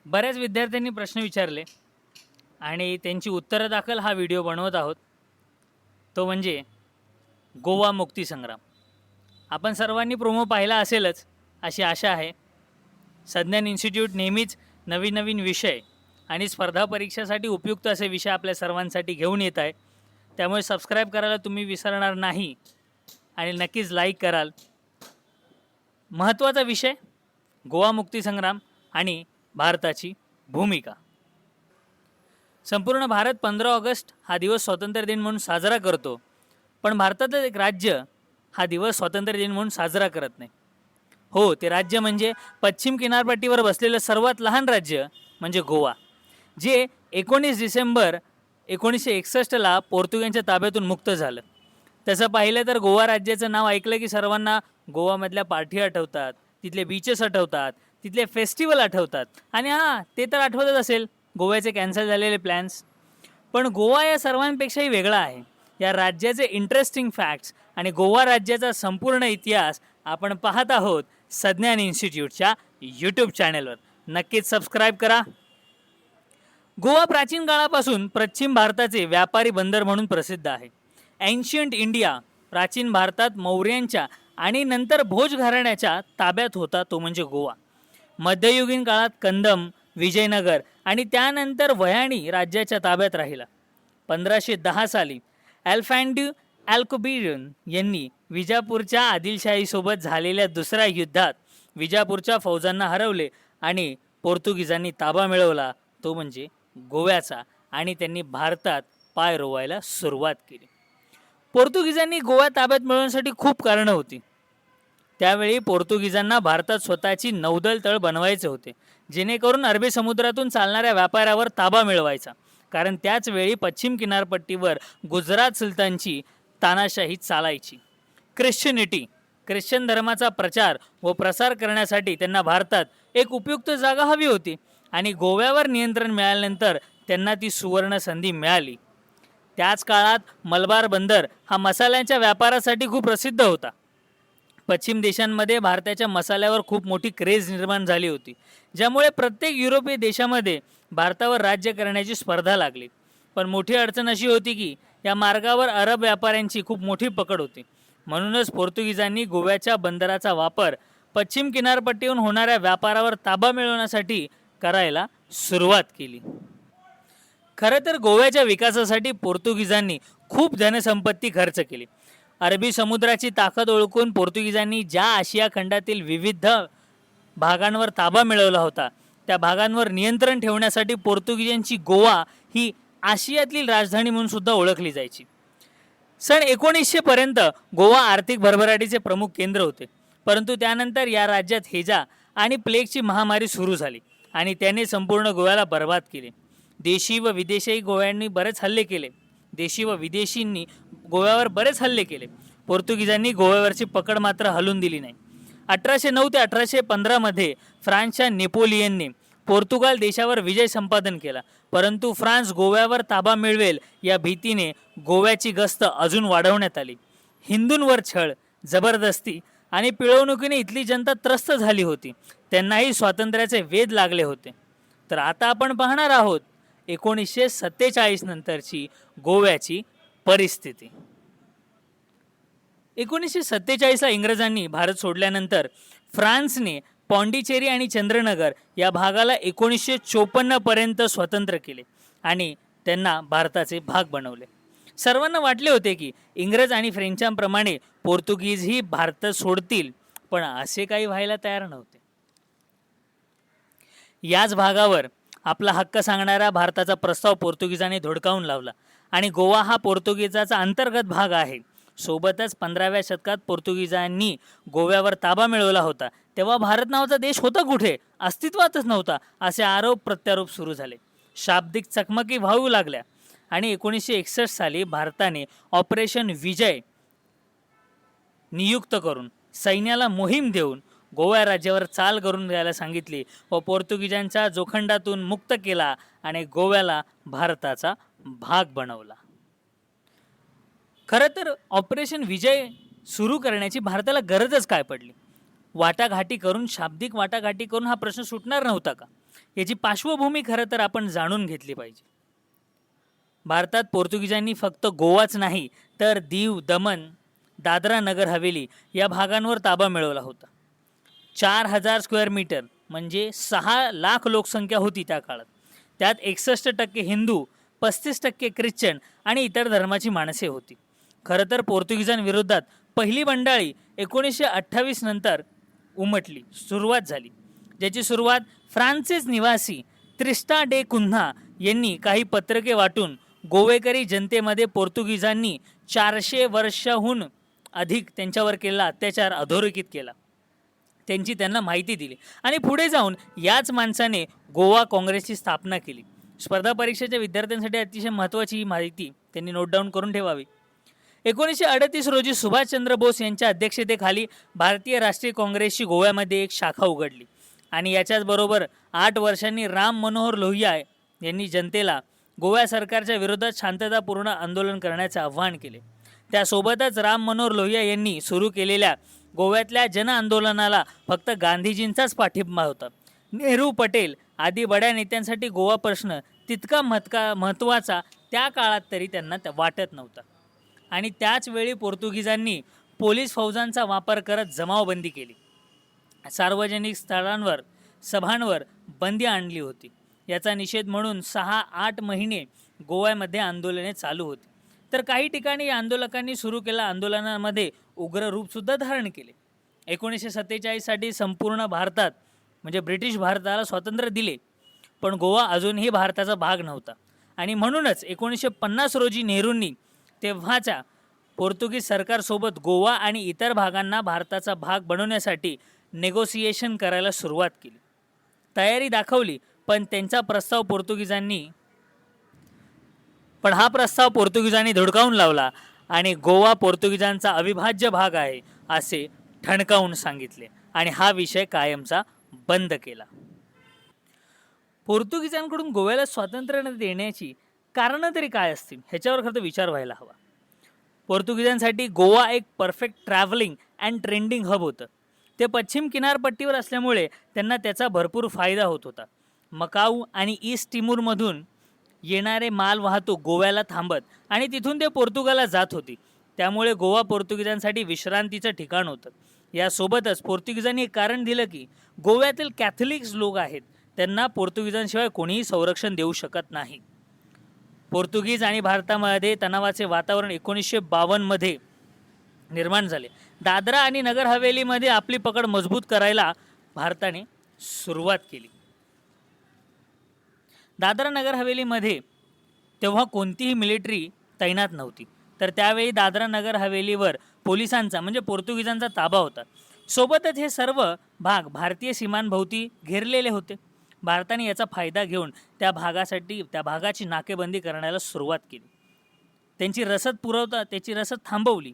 बऱ्याच विद्यार्थ्यांनी प्रश्न विचारले आणि त्यांची उत्तरं दाखल हा व्हिडिओ बनवत आहोत. तो म्हणजे गोवा मुक्ती संग्राम. आपण सर्वांनी प्रोमो पाहिला असेलच अशी आशा आहे. सज्ञान इन्स्टिट्यूट नेहमीच नवीन नवीन विषय आणि स्पर्धा परीक्षेसाठी उपयुक्त असे विषय आपल्या सर्वांसाठी घेऊन येत आहे. त्यामुळे सबस्क्राईब करायला तुम्ही विसरणार नाही आणि नक्कीच लाईक कराल. महत्त्वाचा विषय गोवा मुक्ती संग्राम आणि भारताची भूमिका. संपूर्ण भारत 15 ऑगस्ट हा दिवस स्वातंत्र्य दिन म्हणून साजरा करतो, पण भारताचं एक राज्य हा दिवस स्वातंत्र्य दिन म्हणून साजरा करत नाही. हो, ते राज्य म्हणजे पश्चिम किनारपट्टीवर बसलेलं सर्वात लहान राज्य म्हणजे गोवा, जे 19 डिसेंबर 1961ला पोर्तुगीजांच्या ताब्यातून मुक्त झालं. तसं पाहिलं तर गोवा राज्याचं नाव ऐकलं की सर्वांना गोवामधल्या पार्टी आठवतात, तिथले बीचेस आठवतात, तिथले फेस्टिवल आठवतात आणि हां, ते तर आठवतच असेल गोव्याचे कॅन्सल झालेले प्लॅन्स. पण गोवा या सर्वांपेक्षाही वेगळा आहे. या राज्याचे इंटरेस्टिंग फॅक्ट्स आणि गोवा राज्याचा संपूर्ण इतिहास आपण पाहत आहोत सज्ञान इन्स्टिट्यूटच्या यूट्यूब चॅनलवर. नक्कीच सबस्क्राईब करा. गोवा प्राचीन काळापासून पश्चिम भारताचे व्यापारी बंदर म्हणून प्रसिद्ध आहे. एन्शियंट इंडिया प्राचीन भारतात मौर्यांच्या आणि नंतर भोज घराण्याच्या ताब्यात होता, तो म्हणजे गोवा. मध्ययुगीन काळात कंदम, विजयनगर आणि त्यानंतर वयाणी राज्याच्या ताब्यात राहिला. 1510 साली अल्फांड्यू अल्कोबिरन यांनी विजापूरच्या आदिलशाहीसोबत झालेल्या दुसऱ्या युद्धात विजापूरच्या फौजांना हरवले आणि पोर्तुगीजांनी ताबा मिळवला, तो म्हणजे गोव्याचा, आणि त्यांनी भारतात पाय रोवायला सुरुवात केली. पोर्तुगीजांनी गोवा ताब्यात मिळवण्यासाठी खूप कारणं होती. त्यावेळी पोर्तुगीजांना भारतात स्वतःची नौदल तळ बनवायचे होते, जेणेकरून अरबी समुद्रातून चालणाऱ्या व्यापारावर ताबा मिळवायचा. कारण त्याच वेळी पश्चिम किनारपट्टीवर गुजरात सुलतानची तानाशाही चालायची. ख्रिश्चन धर्माचा प्रचार व प्रसार करण्यासाठी त्यांना भारतात एक उपयुक्त जागा हवी होती आणि गोव्यावर नियंत्रण मिळाल्यानंतर त्यांना ती सुवर्ण संधी मिळाली. त्याच काळात मलबार बंदर हा मसाल्यांच्या व्यापारासाठी खूप प्रसिद्ध होता. पश्चिम देशांमध्ये भारताच्या मसाल्यावर खूप मोठी क्रेज निर्माण झाली होती, ज्यामुळे प्रत्येक युरोपीय देशामध्ये भारतावर राज्य करण्याची स्पर्धा लागली. पण मोठी अडचण अशी होती की या मार्गावर अरब व्यापाऱ्यांची खूप मोठी पकड होती. म्हणूनच पोर्तुगीजांनी गोव्याच्या बंदराचा वापर पश्चिम किनारपट्टीहून होणाऱ्या व्यापारावर ताबा मिळवण्यासाठी करायला सुरुवात केली. खरं तर गोव्याच्या विकासासाठी पोर्तुगीजांनी खूप धनसंपत्ती खर्च केली. अरबी समुद्राची ताकद ओळखून पोर्तुगीजांनी ज्या आशिया खंडातील विविध भागांवर ताबा मिळवला होता, त्या भागांवर नियंत्रण ठेवण्यासाठी पोर्तुगीजांची गोवा ही आशियातील राजधानी म्हणून सुद्धा ओळखली जायची. सन 1900 पर्यंत गोवा आर्थिक भरभराटीचे प्रमुख केंद्र होते, परंतु त्यानंतर या राज्यात हेजा आणि प्लेगची महामारी सुरू झाली आणि त्याने संपूर्ण गोव्याला बर्बाद केले. देशी व विदेशीही विदेशींनी गोव्यावर बरेच हल्ले केले. पोर्तुगीजांनी गोव्यावरची पकड मात्र हलून दिली नाही. 1809 ते 1815 मध्ये फ्रान्सच्या नेपोलियनने पोर्तुगाल देशावर विजय संपादन केला, परंतु फ्रान्स गोव्यावर ताबा मिळवेल या भीतीने गोव्याची गस्त अजून वाढवण्यात आली. हिंदूंवर छळ, जबरदस्ती आणि पिळवणुकीने इथली जनता त्रस्त झाली होती. त्यांनाही स्वातंत्र्याचे वेध लागले होते. तर आता आपण पाहणार आहोत 1947 नंतरची गोव्याची परिस्थिती. 1947ला इंग्रजांनी भारत सोडल्यानंतर फ्रान्सने पॉंडिचेरी आणि चंद्रनगर या भागाला 1954 पर्यंत स्वतंत्र केले आणि त्यांना भारताचे भाग बनवले. सर्वांना वाटले होते की इंग्रज आणि फ्रेंचांप्रमाणे पोर्तुगीजही भारत सोडतील, पण असे काही व्हायला तयार नव्हते. याच भागावर आपला हक्क सांगणारा भारताचा प्रस्ताव पोर्तुगीजांनी धुडकावून लावला आणि गोवा हा पोर्तुगीजाचा अंतर्गत भाग आहे. सोबतच 15व्या शतकात पोर्तुगीजांनी गोव्यावर ताबा मिळवला होता, तेव्हा भारत नावाचा देश होता कुठे, अस्तित्वातच नव्हता, असे आरोप प्रत्यारोप सुरू झाले. शाब्दिक चकमकी व्हावू लागल्या आणि 1961 साली भारताने ऑपरेशन विजय नियुक्त करून सैन्याला मोहीम देऊन गोवा राज्यावर चाल करून द्यायला सांगितली व पोर्तुगीजांच्या जोखंडातून मुक्त केला आणि गोव्याला भारताचा भाग बनवला. खरं तर ऑपरेशन विजय सुरू करण्याची भारताला गरजच काय पडली. वाटाघाटी करून, शाब्दिक वाटाघाटी करून हा प्रश्न सुटणार नव्हता का? याची पार्श्वभूमी खरं तर आपण जाणून घेतली पाहिजे. भारतात पोर्तुगीजांनी फक्त गोवाच नाही तर दीव, दमण, दादरा नगर हवेली या भागांवर ताबा मिळवला होता. 4,000 स्क्वेअर मीटर म्हणजे 6 लाख लोकसंख्या होती त्या काळात. त्यात 61% हिंदू, 35% ख्रिश्चन आणि इतर धर्माची माणसे होती. खरं तर पोर्तुगीजांविरोधात पहिली बंडाळी 1928 नंतर सुरुवात झाली, ज्याची सुरुवात फ्रान्सिस निवासी त्रिस्टा डे कुन्हा यांनी काही पत्रके वाटून गोवेकरी जनतेमध्ये पोर्तुगीजांनी 400 वर्षाहून अधिक त्यांच्यावर केलेला अत्याचार अधोरेखित केला, त्यांची त्यांना माहिती दिली आणि पुढे जाऊन याच माणसाने गोवा काँग्रेसची स्थापना केली. स्पर्धा परीक्षेच्या विद्यार्थ्यांसाठी अतिशय महत्त्वाची ही माहिती त्यांनी नोट डाऊन करून ठेवावी. 1938 रोजी सुभाषचंद्र बोस यांच्या अध्यक्षतेखाली भारतीय राष्ट्रीय काँग्रेसची गोव्यामध्ये एक शाखा उघडली आणि याच्याच बरोबर 8 वर्षांनी राम मनोहर लोहिया यांनी जनतेला गोवा सरकारच्या विरोधात शांततापूर्ण आंदोलन करण्याचे आवाहन केले. त्यासोबतच राम मनोहर लोहिया यांनी सुरू केलेल्या गोव्यातल्या जन आंदोलनाला फक्त गांधीजींचाच पाठिंबा होता. नेहरू, पटेल आदी बड्या नेत्यांसाठी गोवा प्रश्न तितका महत्त्वाचा त्या काळात तरी त्यांना वाटत नव्हता. आणि त्याच वेळी पोर्तुगीजांनी पोलीस फौजांचा वापर करत जमावबंदी केली. सार्वजनिक स्थळांवर, सभांवर बंदी आणली होती. याचा निषेध म्हणून 6-8 महिने गोव्यामध्ये आंदोलने चालू होती. तर काही ठिकाणी या आंदोलकांनी सुरू केलेल्या आंदोलनामध्ये उग्र रूपसुद्धा धारण केले. 1947 साठी संपूर्ण भारतात म्हणजे ब्रिटिश भारताला स्वातंत्र्य दिले, पण गोवा अजूनही भारताचा भाग नव्हता. आणि म्हणूनच 1950 रोजी नेहरूंनी तेव्हाच्या पोर्तुगीज सरकारसोबत गोवा आणि इतर भागांना भारताचा भाग बनवण्यासाठी नेगोसिएशन करायला सुरुवात केली, तयारी दाखवली. पण हा प्रस्ताव पोर्तुगीजांनी धुडकावून लावला आणि गोवा पोर्तुगीजांचा अविभाज्य भाग आहे असे ठणकावून सांगितले आणि हा विषय कायमचा बंद केला. पोर्तुगीजांकडून गोव्याला स्वातंत्र्य देण्याची कारणं तरी काय असतील ह्याच्यावर खरं तर विचार व्हायला हवा. पोर्तुगीजांसाठी गोवा एक perfect travelling and trading hub होतं. ते पश्चिम किनारपट्टीवर असल्यामुळे त्यांना त्याचा भरपूर फायदा होत होता. मकाऊ आणि ईस्ट तिमूरमधून येणारे माल वाहतूक गोव्याला थांबत आणि तिथून ते पोर्तुगालला जात होती. त्यामुळे गोवा पोर्तुगीजांसाठी विश्रांतीचं ठिकाण होतं. यासोबतच पोर्तुगीजांनी एक कारण दिलं की गोव्यातील कॅथलिक्स लोक आहेत, त्यांना पोर्तुगीजांशिवाय कोणीही संरक्षण देऊ शकत नाही. पोर्तुगीज आणि भारतामध्ये तणावाचे वातावरण 1952 मध्ये निर्माण झाले. दादरा आणि नगर हवेलीमध्ये आपली पकड मजबूत करायला भारताने सुरुवात केली. दादरा नगर हवेलीमध्ये तेव्हा कोणतीही मिलिटरी तैनात नव्हती, तर त्यावेळी दादरा नगर हवेलीवर पोलिसांचा म्हणजे पोर्तुगीजांचा ताबा होता. सोबतच हे सर्व भाग भारतीय सीमांभोवती घेरलेले होते. भारताने याचा फायदा घेऊन त्या भागाची नाकेबंदी करण्याला सुरुवात केली. त्याची रसद थांबवली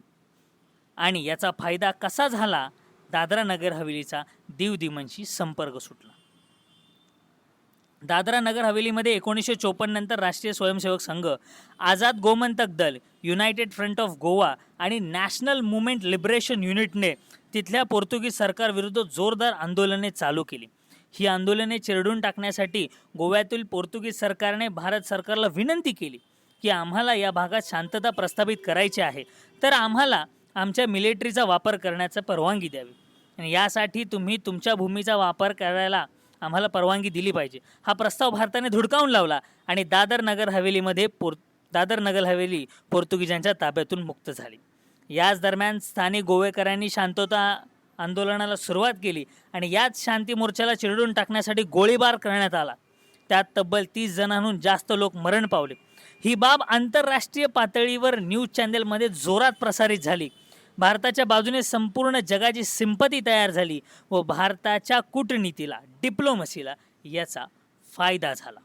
आणि याचा फायदा कसा झाला? दादरा नगर हवेलीचा दीव दमणशी संपर्क सुटला. दादरा नगर हवेलीमध्ये 1954 नंतर राष्ट्रीय स्वयंसेवक संघ, आझाद गोमंतक दल, युनायटेड फ्रंट ऑफ गोवा आणि नॅशनल मुवमेंट लिबरेशन युनिटने तिथल्या पोर्तुगीज सरकारविरुद्ध जोरदार आंदोलने चालू केली. ही आंदोलने चिरडून टाकण्यासाठी गोव्यातील पोर्तुगीज सरकारने भारत सरकारला विनंती केली की आम्हाला या भागात शांतता प्रस्थापित करायची आहे, तर आम्हाला आमच्या मिलिटरीचा वापर करण्याची परवानगी द्यावी आणि यासाठी तुम्ही तुमच्या भूमीचा वापर करायला आम्हाला परवानगी दिली पाहिजे. हा प्रस्ताव भारताने धुडकावून लावला आणि दादर नगर हवेली पोर्तुगीजांच्या ताब्यातून मुक्त झाली. याच दरम्यान स्थानिक गोवेकरांनी शांतता आंदोलनाला सुरुवात केली आणि याच शांती मोर्चाला चिरडून टाकण्यासाठी गोळीबार करण्यात आला. त्यात तब्बल 30 जणांहून जास्त लोक मरण पावले. ही बाब आंतरराष्ट्रीय पातळीवर न्यूज चॅनेलमध्ये जोरात प्रसारित झाली. भारताच्या बाजूने संपूर्ण जगाची सिंपती तयार झाली व भारताच्या कूटनीतीला, डिप्लोमसीला याचा फायदा झाला.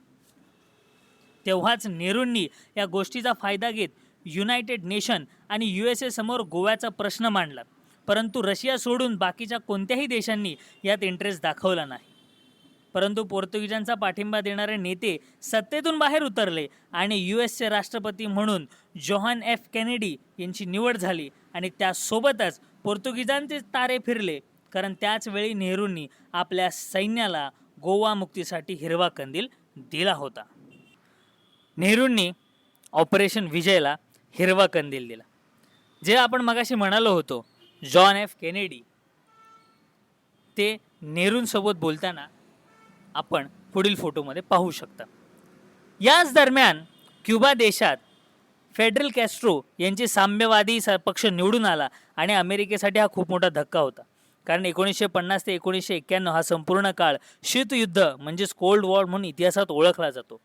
तेव्हाच नेहरूंनी या गोष्टीचा फायदा घेत युनायटेड नेशन आणि USA समोर गोव्याचा प्रश्न मांडला. परंतु रशिया सोडून बाकीच्या कोणत्याही देशांनी यात इंटरेस्ट दाखवला नाही. परंतु पोर्तुगीजांचा पाठिंबा देणारे नेते सत्तेतून बाहेर उतरले आणि USचे राष्ट्रपती म्हणून जॉन F. केनेडी यांची निवड झाली आणि त्यासोबतच पोर्तुगीजांचे तारे फिरले. कारण त्याच वेळी नेहरूंनी आपल्या सैन्याला गोवा मुक्तीसाठी हिरवा कंदील दिला होता. नेहरूंनी ऑपरेशन विजयला हिरवा कंदील दिला. जे आपण मगाशी म्हणालो होतो, जॉन एफ केनेडी ते नेहरूंसोबत बोलताना आपण पुढील फोटोमध्ये पाहू शकता. याच दरम्यान क्युबा देशात फेडरल कॅस्ट्रो यांची साम्यवादी पक्ष निवडून आला आणि अमेरिकेसाठी हा खूप मोठा धक्का होता. कारण 1950 ते 1991 हा संपूर्ण काळ शीतयुद्ध म्हणजेच कोल्ड वॉर म्हणून इतिहासात ओळखला जातो.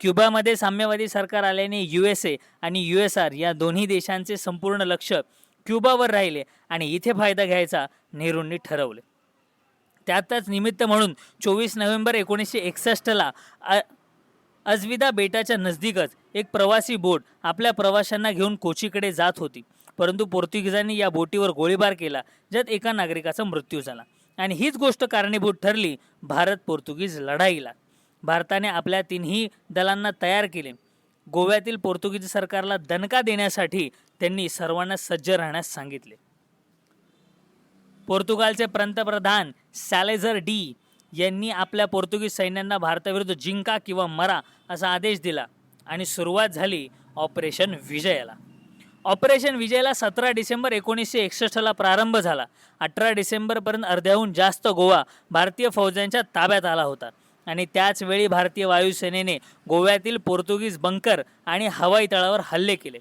क्युबामध्ये साम्यवादी सरकार आल्याने USA आणि USR या दोन्ही देशांचे संपूर्ण लक्ष क्युबावर राहिले आणि इथे फायदा घ्यायचा नेहरूंनी ठरवले. त्यातच निमित्त म्हणून 24 नोव्हेंबर 1961ला अजविदा बेटाच्या नजदीकच एक प्रवासी बोट आपल्या प्रवाशांना घेऊन कोचीकडे जात होती. परंतु पोर्तुगीजांनी या बोटीवर गोळीबार केला, ज्यात एका नागरिकाचा मृत्यू झाला आणि हीच गोष्ट कारणीभूत ठरली भारत पोर्तुगीज लढाईला. भारताने आपल्या तिन्ही दलांना तयार केले. गोव्यातील पोर्तुगीज सरकारला दणका देण्यासाठी त्यांनी सर्वांना सज्ज राहण्यास सांगितले. पोर्तुगालचे पंतप्रधान सॅलेझर डी यांनी आपल्या पोर्तुगीज सैन्यांना भारताविरुद्ध जिंका किंवा मरा असा आदेश दिला आणि सुरुवात झाली ऑपरेशन विजयाला. ऑपरेशन विजयला 17 डिसेंबर 1961ला प्रारंभ झाला. 18 डिसेंबरपर्यंत अर्ध्याहून जास्त गोवा भारतीय फौजांच्या ताब्यात आला होता आणि त्याच वेळी भारतीय वायुसेनेने गोव्यातील पोर्तुगीज बंकर आणि हवाई तळावर हल्ले केले.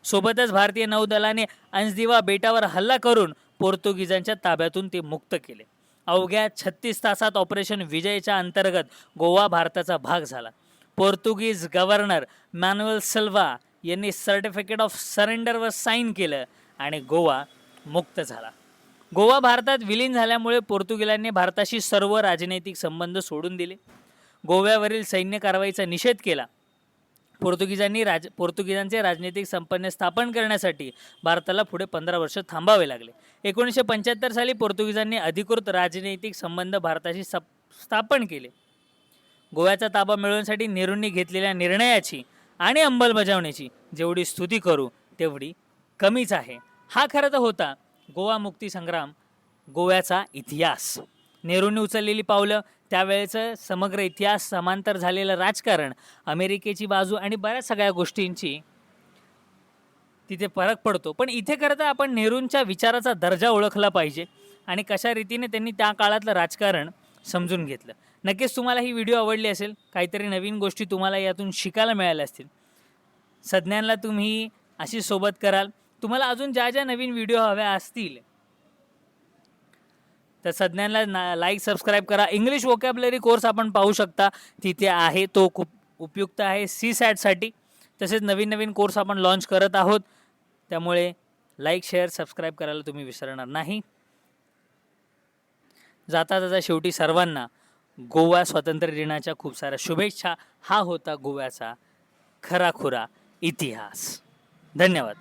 सोबतच भारतीय नौदलाने अंजदिवा बेटावर हल्ला करून पोर्तुगीजांच्या ताब्यातून ते मुक्त केले. अवघ्या 36 तासात ऑपरेशन विजयच्या अंतर्गत गोवा भारताचा भाग झाला. पोर्तुगीज गव्हर्नर मॅन्युएल सिल्वा यांनी सर्टिफिकेट ऑफ सरेंडरवर साईन केलं आणि गोवा मुक्त झाला. गोवा भारतात विलीन झाल्यामुळे पोर्तुगीजांनी भारताशी सर्व राजनैतिक संबंध सोडून दिले. गोव्यावरील सैन्य कारवाईचा निषेध केला. पोर्तुगीजांचे राजनैतिक संपन्न स्थापन करण्यासाठी भारताला पुढे 15 वर्ष थांबावे लागले. 1975 साली पोर्तुगीजांनी अधिकृत राजनैतिक संबंध भारताशी स्थापन केले. गोव्याचा ताबा मिळवण्यासाठी नेहरूंनी घेतलेल्या निर्णयाची आणि अंमलबजावणीची जेवढी स्तुती करू तेवढी कमीच आहे. हा खरं तर होता गोवा मुक्ती संग्राम, गोव्याचा इतिहास. नेहरूंनी उचललेली पावलं, त्यावेळेचं समग्र इतिहास, समांतर झालेलं राजकारण, अमेरिकेची बाजू आणि बऱ्याच सगळ्या गोष्टींची तिथे फरक पडतो. पण इथे खरं तर आपण नेहरूंच्या विचाराचा दर्जा ओळखला पाहिजे आणि कशा रीतीने त्यांनी त्या काळातलं राजकारण समजून घेतलं. नक्कीच तुम्हाला ही व्हिडिओ आवडली असेल. काहीतरी नवीन गोष्टी तुम्हाला यातून शिकायला मिळाल्या असतील. सज्ञानला तुम्ही अशी सोबत कराल. तुम्हाला अजून ज्या ज्या नवीन व्हिडिओ हव्या असतील तर सज्ञानला लाईक सबस्क्राईब करा. इंग्लिश वोकॅबलरी कोर्स आपण पाहू शकता तिथे आहे, तो खूप उपयुक्त आहे CSATसाठी. तसेच नवीन नवीन कोर्स आपण लॉन्च करत आहोत, त्यामुळे लाईक शेअर सबस्क्राईब करायला तुम्ही विसरणार नाही. जाता जाता शेवटी सर्वांना गोवा स्वातंत्र्य दिनाच्या खूप साऱ्या शुभेच्छा. हा होता गोव्याचा खराखुरा इतिहास. धन्यवाद.